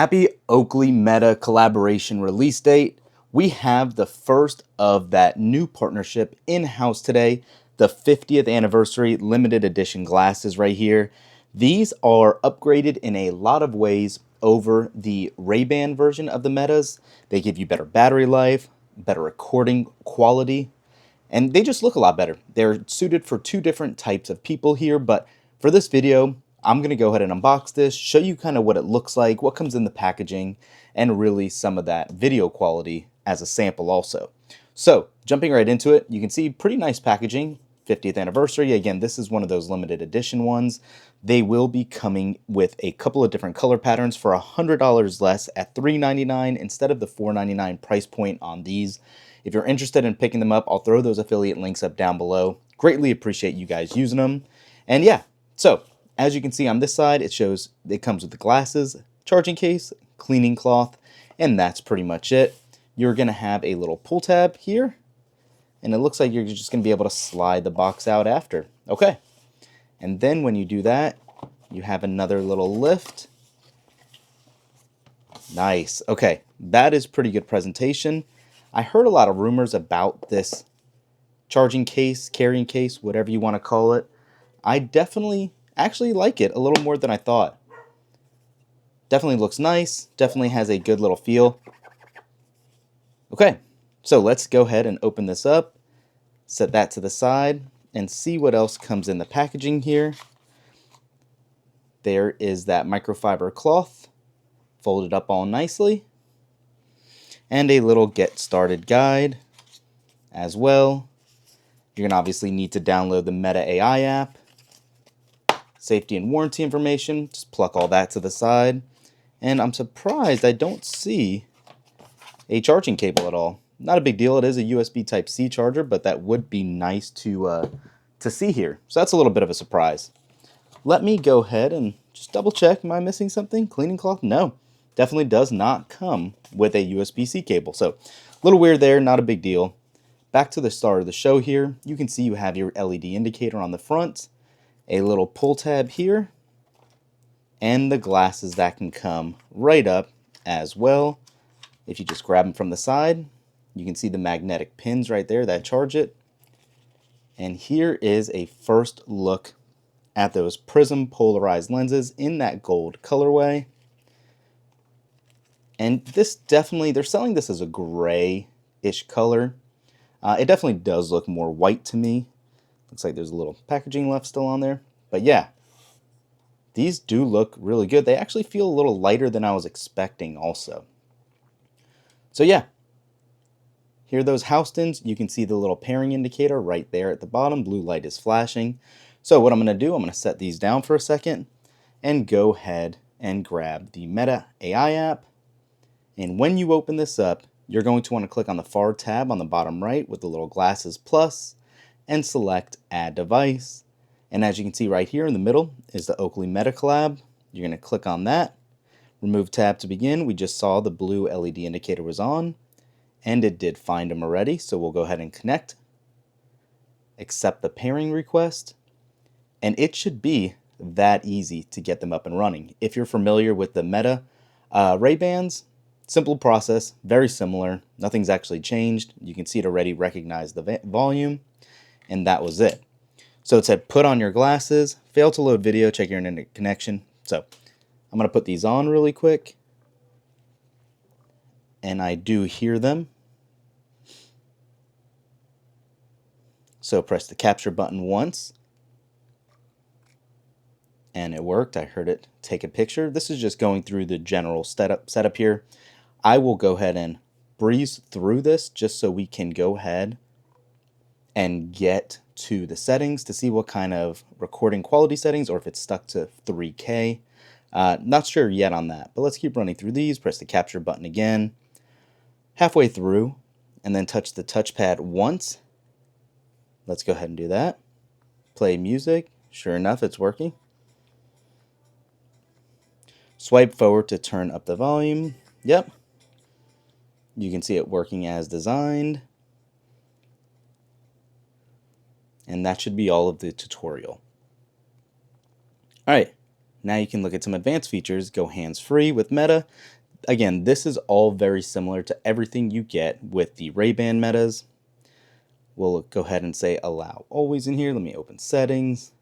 Happy Oakley Meta collaboration release date. We have the first of that new partnership in-house today, the 50th anniversary limited edition glasses right here. These are upgraded in a lot of ways over the Ray-Ban version of the Metas. They give you better battery life, better recording quality, and they just look a lot better. They're suited for two different types of people here, but for this video, I'm going to go ahead and unbox this, show you kind of what it looks like, what comes in the packaging, and really some of that video quality as a sample also. So, jumping right into it, you can see pretty nice packaging, 50th anniversary. Again, this is one of those limited edition ones. They will be coming with a couple of different color patterns for $100 less at $399 instead of the $499 price point on these. If you're interested in picking them up, I'll throw those affiliate links up down below. Greatly appreciate you guys using them. And yeah, so as you can see on this side, it shows it comes with the glasses, charging case, cleaning cloth, and that's pretty much it. You're going to have a little pull tab here, and it looks like you're just going to be able to slide the box out after. Okay, and then when you do that, you have another little lift. Nice. Okay, that is pretty good presentation. I heard a lot of rumors about this charging case, carrying case, whatever you want to call it. I definitely actually like it a little more than I thought. Definitely looks nice, definitely has a good little feel. Okay, so let's go ahead and open this up, set that to the side, and see what else comes in the packaging here. There is that microfiber cloth, folded up all nicely, and a little get started guide as well. You're going to obviously need to download the Meta AI app. Safety and warranty information, just pluck all that to the side. And I'm surprised I don't see a charging cable at all. Not a big deal, it is a USB Type-C charger, but that would be nice to see here. So that's a little bit of a surprise. Let me go ahead and just double check, am I missing something? Cleaning cloth? No, definitely does not come with a USB-C cable. So a little weird there, not a big deal. Back to the start of the show here, you can see you have your LED indicator on the front, a little pull tab here, and the glasses that can come right up as well. If you just grab them from the side, you can see the magnetic pins right there that charge it. And here is a first look at those prism polarized lenses in that gold colorway. And this definitely, they're selling this as a gray-ish color. It definitely does look more white to me. Looks like there's a little packaging left still on there. But yeah, these do look really good. They actually feel a little lighter than I was expecting also. So yeah, here are those Houstons. You can see the little pairing indicator right there at the bottom. Blue light is flashing. So what I'm going to do, I'm going to set these down for a second and go ahead and grab the Meta AI app. And when you open this up, you're going to want to click on the far tab on the bottom right with the little glasses plus and select add device. And as you can see right here in the middle is the Oakley Meta collab. You're going to click on that. Remove tab to begin. We just saw the blue LED indicator was on, and it did find them already. So we'll go ahead and connect, accept the pairing request, and it should be that easy to get them up and running. If you're familiar with the Meta Ray-Bans, simple process, very similar. Nothing's actually changed. You can see it already recognized the volume, and that was it. So it said put on your glasses, fail to load video, check your internet connection. So I'm going to put these on really quick. And I do hear them. So press the capture button once. And it worked. I heard it take a picture. This is just going through the general setup here. I will go ahead and breeze through this just so we can go ahead and get to the settings to see what kind of recording quality settings or if it's stuck to 3K. Not sure yet on that, but let's keep running through these. Press the capture button again, halfway through, and then touch the touchpad once. Let's go ahead and do that. Play music. Sure enough, it's working. Swipe forward to turn up the volume. Yep. You can see it working as designed. And that should be all of the tutorial. All right. Now you can look at some advanced features, go hands-free with Meta. Again, this is all very similar to everything you get with the Ray-Ban Metas. We'll go ahead and say allow always in here. Let me open settings.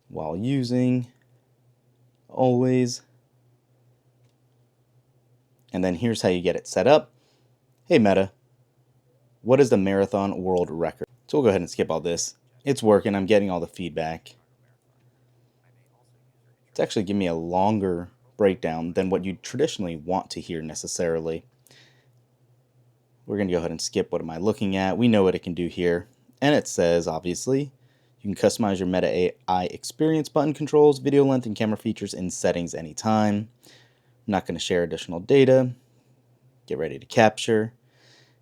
While using, always. And then here's how you get it set up. Hey Meta, what is the marathon world record? So we'll go ahead and skip all this. It's working, I'm getting all the feedback. It's actually giving me a longer breakdown than what you traditionally want to hear necessarily. We're going to go ahead and skip what am I looking at. We know what it can do here. And it says, obviously, you can customize your Meta AI experience button controls, video length, and camera features in settings anytime. I'm not going to share additional data. Get ready to capture.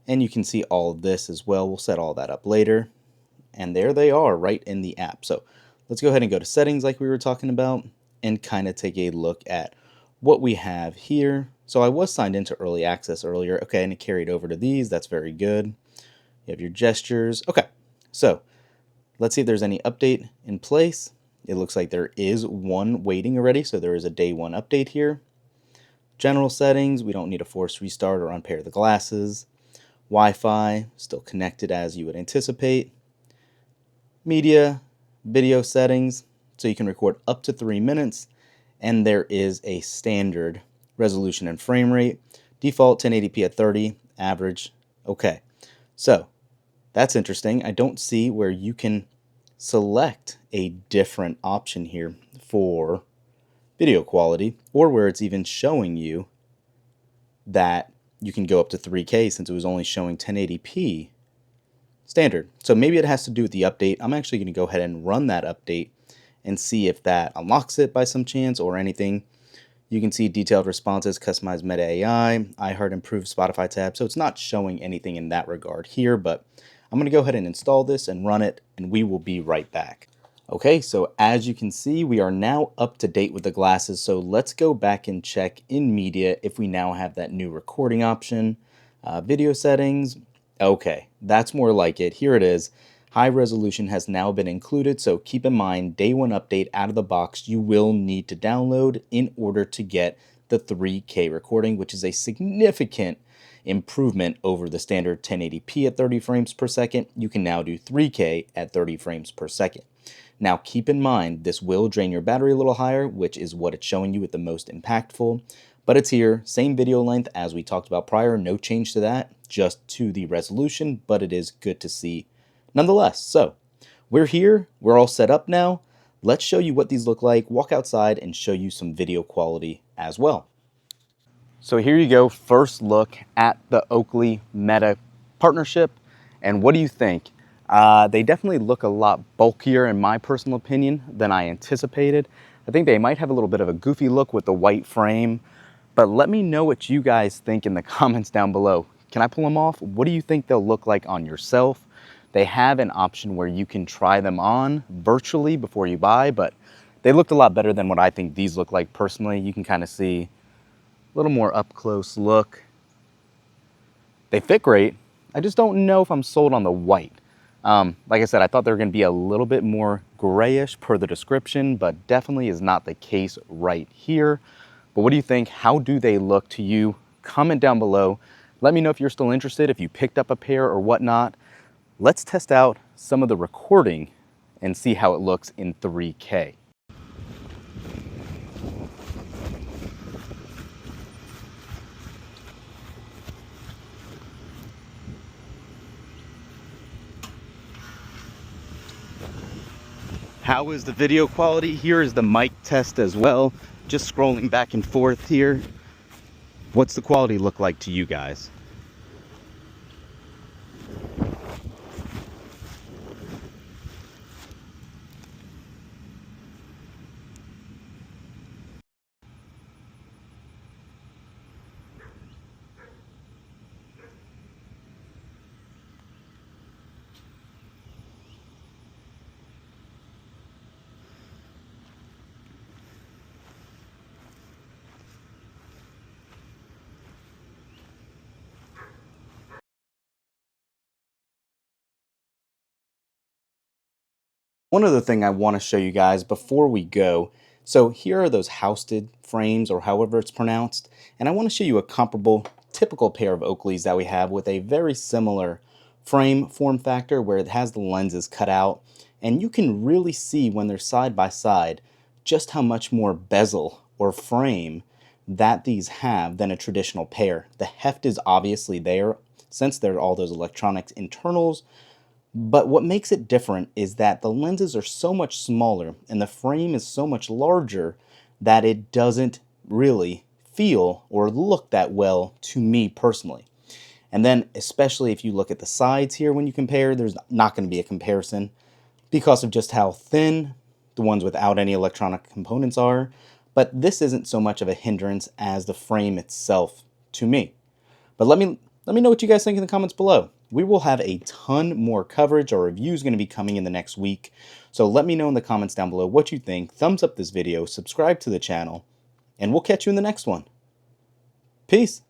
And you can see all of this as well. We'll set all that up later. And there they are right in the app. So let's go ahead and go to settings like we were talking about and kind of take a look at what we have here. So I was signed into early access earlier. Okay, and it carried over to these. That's very good. You have your gestures. Okay, so let's see if there's any update in place. It looks like there is one waiting already. So there is a day one update here. General settings, we don't need a forced restart or unpair the glasses. Wi-Fi, still connected as you would anticipate. Media, video settings, so you can record up to 3 minutes. And there is a standard resolution and frame rate. Default 1080p at 30, average. Okay, so that's interesting. I don't see where you can select a different option here for video quality, or where it's even showing you that you can go up to 3K since it was only showing 1080p standard. So maybe it has to do with the update. I'm actually going to go ahead and run that update and see if that unlocks it by some chance or anything. You can see detailed responses, customized Meta AI, iHeart improved Spotify tab. So it's not showing anything in that regard here, but I'm going to go ahead and install this and run it, and we will be right back. Okay, so as you can see, we are now up to date with the glasses. So let's go back and check in media if we now have that new recording option. Video settings. Okay, that's more like it. Here it is. High resolution has now been included, so keep in mind, day one update out of the box, you will need to download in order to get the 3K recording, which is a significant improvement over the standard 1080p at 30 frames per second. You can now do 3K at 30 frames per second. Now keep in mind, this will drain your battery a little higher, which is what it's showing you with the most impactful. But it's here, same video length as we talked about prior, no change to that, just to the resolution, but it is good to see nonetheless. So we're here, we're all set up now. Let's show you what these look like, walk outside and show you some video quality as well. So here you go, first look at the Oakley Meta partnership. And what do you think? They definitely look a lot bulkier in my personal opinion than I anticipated. I think they might have a little bit of a goofy look with the white frame, but let me know what you guys think in the comments down below. Can I pull them off? What do you think they'll look like on yourself? They have an option where you can try them on virtually before you buy, but they looked a lot better than what I think these look like personally. You can kind of see a little more up close look. They fit great. I just don't know if I'm sold on the white. Like I said, I thought they were going to be a little bit more grayish per the description, but definitely is not the case right here. But what do you think? How do they look to you? Comment down below. Let me know if you're still interested, if you picked up a pair or whatnot. Let's test out some of the recording and see how it looks in 3K. How is the video quality? Here is the mic test as well. Just scrolling back and forth here. What's the quality look like to you guys? One other thing I want to show you guys before we go. So here are those housted frames, or however it's pronounced, and I want to show you a comparable, typical pair of Oakleys that we have with a very similar frame form factor where it has the lenses cut out, and you can really see when they're side by side just how much more bezel or frame that these have than a traditional pair. The heft is obviously there since there are all those electronics internals, but what makes it different is that the lenses are so much smaller and the frame is so much larger that it doesn't really feel or look that well to me personally. And then especially if you look at the sides here when you compare, there's not going to be a comparison because of just how thin the ones without any electronic components are. But this isn't so much of a hindrance as the frame itself to me. But let me know what you guys think in the comments below. We will have a ton more coverage or reviews going to be coming in the next week. So let me know in the comments down below what you think. Thumbs up this video, subscribe to the channel, and we'll catch you in the next one. Peace.